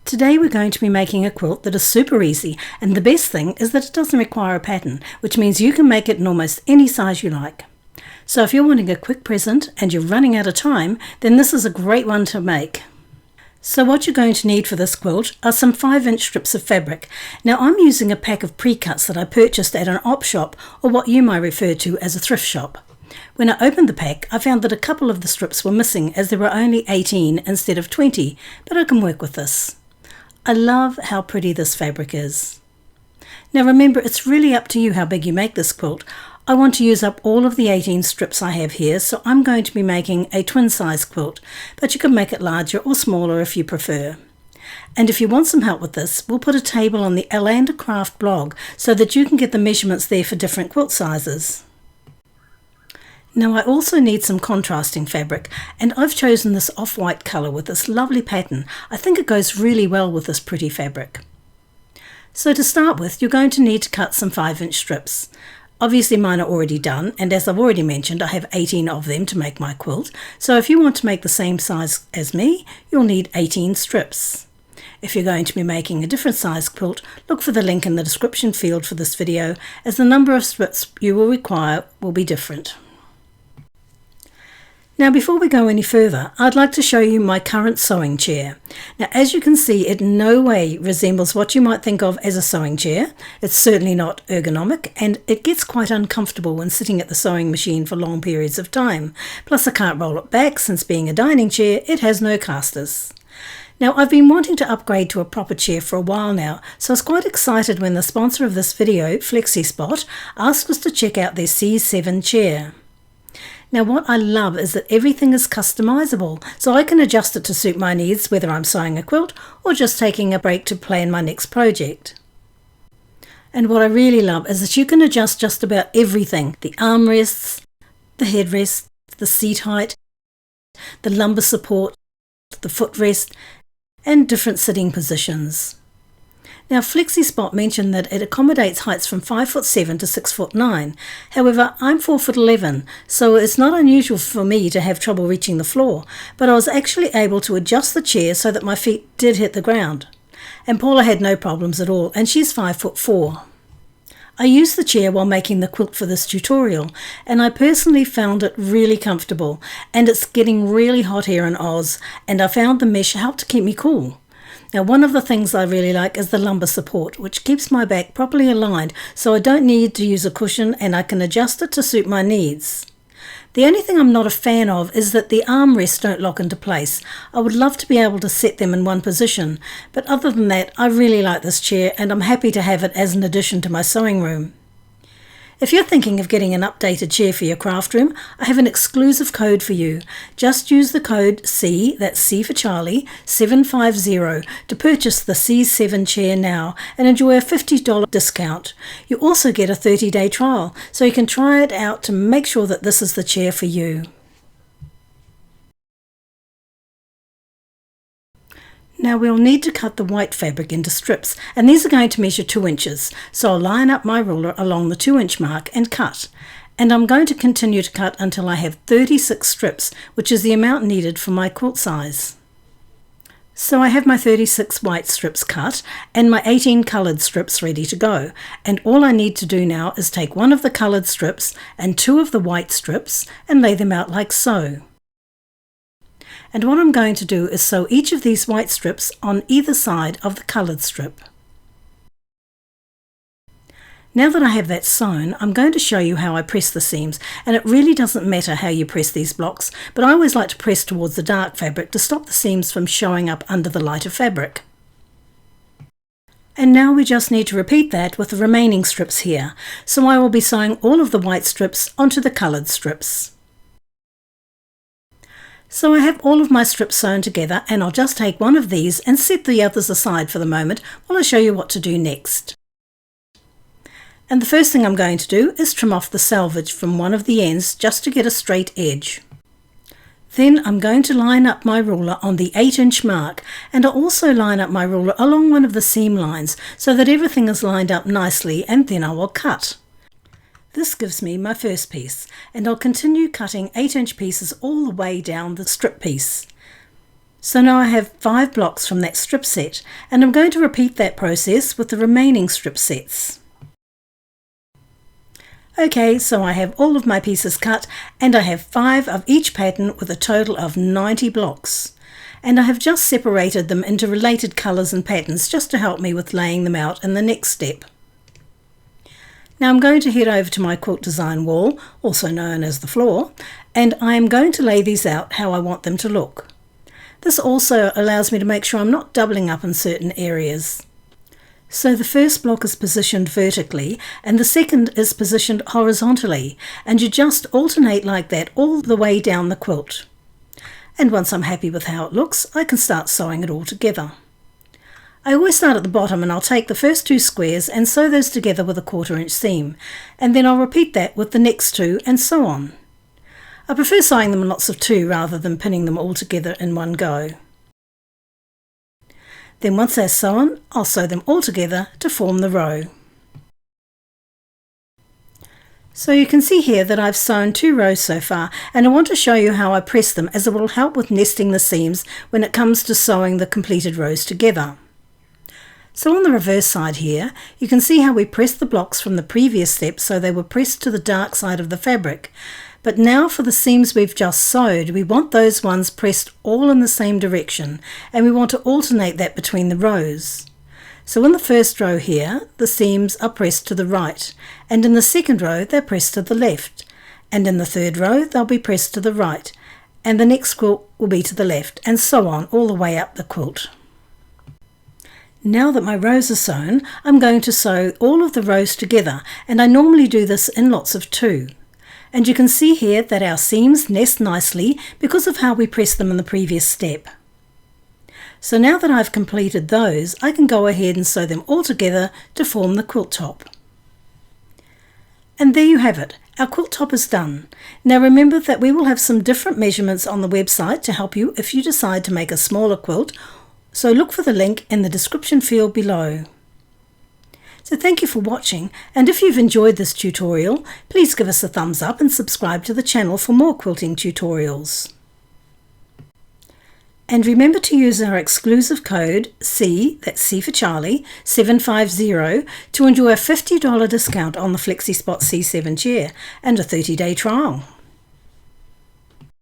Today we're going to be making a quilt that is super easy, and the best thing is that it doesn't require a pattern, which means you can make it in almost any size you like. So if you're wanting a quick present and you're running out of time, then this is a great one to make. So what you're going to need for this quilt are some 5-inch strips of fabric. Now I'm using a pack of pre-cuts that I purchased at an op shop, or what you might refer to as a thrift shop. When I opened the pack, I found that a couple of the strips were missing as there were only 18 instead of 20, but I can work with this. I love how pretty this fabric is. Now remember, it's really up to you how big you make this quilt. I want to use up all of the 18 strips I have here, so I'm going to be making a twin size quilt, but you can make it larger or smaller if you prefer. And if you want some help with this, we'll put a table on the Alanda Craft blog so that you can get the measurements there for different quilt sizes. Now I also need some contrasting fabric, and I've chosen this off-white colour with this lovely pattern. I think it goes really well with this pretty fabric. So to start with, you're going to need to cut some 5-inch strips. Obviously mine are already done, and as I've already mentioned, I have 18 of them to make my quilt. So if you want to make the same size as me, you'll need 18 strips. If you're going to be making a different size quilt, look for the link in the description field for this video, as the number of strips you will require will be different. Now before we go any further, I'd like to show you my current sewing chair. Now as you can see, it in no way resembles what you might think of as a sewing chair. It's certainly not ergonomic, and it gets quite uncomfortable when sitting at the sewing machine for long periods of time. Plus I can't roll it back, since being a dining chair, it has no casters. Now I've been wanting to upgrade to a proper chair for a while now, so I was quite excited when the sponsor of this video, FlexiSpot, asked us to check out their C7 chair. Now what I love is that everything is customizable, so I can adjust it to suit my needs, whether I'm sewing a quilt or just taking a break to plan my next project. And what I really love is that you can adjust just about everything: the armrests, the headrest, the seat height, the lumbar support, the footrest, and different sitting positions. Now FlexiSpot mentioned that it accommodates heights from 5'7" to 6'9". However, I'm 4'11", so it's not unusual for me to have trouble reaching the floor, but I was actually able to adjust the chair so that my feet did hit the ground. And Paula had no problems at all, and she's 5'4". I used the chair while making the quilt for this tutorial, and I personally found it really comfortable, and it's getting really hot here in Oz, and I found the mesh helped to keep me cool. Now one of the things I really like is the lumbar support, which keeps my back properly aligned, so I don't need to use a cushion and I can adjust it to suit my needs. The only thing I'm not a fan of is that the armrests don't lock into place. I would love to be able to set them in one position, but other than that, I really like this chair and I'm happy to have it as an addition to my sewing room. If you're thinking of getting an updated chair for your craft room, I have an exclusive code for you. Just use the code C, that's C for Charlie, 750 to purchase the C7 chair now and enjoy a $50 discount. You also get a 30-day trial, so you can try it out to make sure that this is the chair for you. Now we'll need to cut the white fabric into strips, and these are going to measure 2 inches, so I'll line up my ruler along the 2-inch mark and cut. And I'm going to continue to cut until I have 36 strips, which is the amount needed for my quilt size. So I have my 36 white strips cut and my 18 coloured strips ready to go, and all I need to do now is take one of the coloured strips and 2 of the white strips and lay them out like so. And what I'm going to do is sew each of these white strips on either side of the coloured strip. Now that I have that sewn, I'm going to show you how I press the seams, and it really doesn't matter how you press these blocks, but I always like to press towards the dark fabric to stop the seams from showing up under the lighter fabric. And now we just need to repeat that with the remaining strips here, so I will be sewing all of the white strips onto the coloured strips. So I have all of my strips sewn together, and I'll just take one of these and set the others aside for the moment while I show you what to do next. And the first thing I'm going to do is trim off the selvage from one of the ends just to get a straight edge. Then I'm going to line up my ruler on the 8-inch mark, and I'll also line up my ruler along one of the seam lines so that everything is lined up nicely, and then I will cut. This gives me my first piece, and I'll continue cutting 8-inch pieces all the way down the strip piece. So now I have 5 blocks from that strip set, and I'm going to repeat that process with the remaining strip sets. Okay, so I have all of my pieces cut, and I have 5 of each pattern with a total of 90 blocks. And I have just separated them into related colours and patterns just to help me with laying them out in the next step. Now I'm going to head over to my quilt design wall, also known as the floor, and I am going to lay these out how I want them to look. This also allows me to make sure I'm not doubling up in certain areas. So the first block is positioned vertically and the second is positioned horizontally, and you just alternate like that all the way down the quilt. And once I'm happy with how it looks, I can start sewing it all together. I always start at the bottom, and I'll take the first 2 squares and sew those together with a 1/4 inch seam, and then I'll repeat that with the next 2 and so on. I prefer sewing them in lots of 2 rather than pinning them all together in one go. Then once they're sewn, I'll sew them all together to form the row. So you can see here that I've sewn 2 rows so far, and I want to show you how I press them, as it will help with nesting the seams when it comes to sewing the completed rows together. So on the reverse side here, you can see how we pressed the blocks from the previous step so they were pressed to the dark side of the fabric. But now for the seams we've just sewed, we want those ones pressed all in the same direction, and we want to alternate that between the rows. So in the first row here, the seams are pressed to the right, and in the second row they're pressed to the left, and in the third row they'll be pressed to the right, and the next quilt will be to the left, and so on all the way up the quilt. Now that my rows are sewn, I'm going to sew all of the rows together, and I normally do this in lots of 2. And you can see here that our seams nest nicely because of how we pressed them in the previous step. So now that I've completed those, I can go ahead and sew them all together to form the quilt top. And there you have it, our quilt top is done. Now remember that we will have some different measurements on the website to help you if you decide to make a smaller quilt, so look for the link in the description field below. So thank you for watching, and if you've enjoyed this tutorial, please give us a thumbs up and subscribe to the channel for more quilting tutorials. And remember to use our exclusive code C, that's C for Charlie, 750 to enjoy a $50 discount on the FlexiSpot C7 chair and a 30-day trial.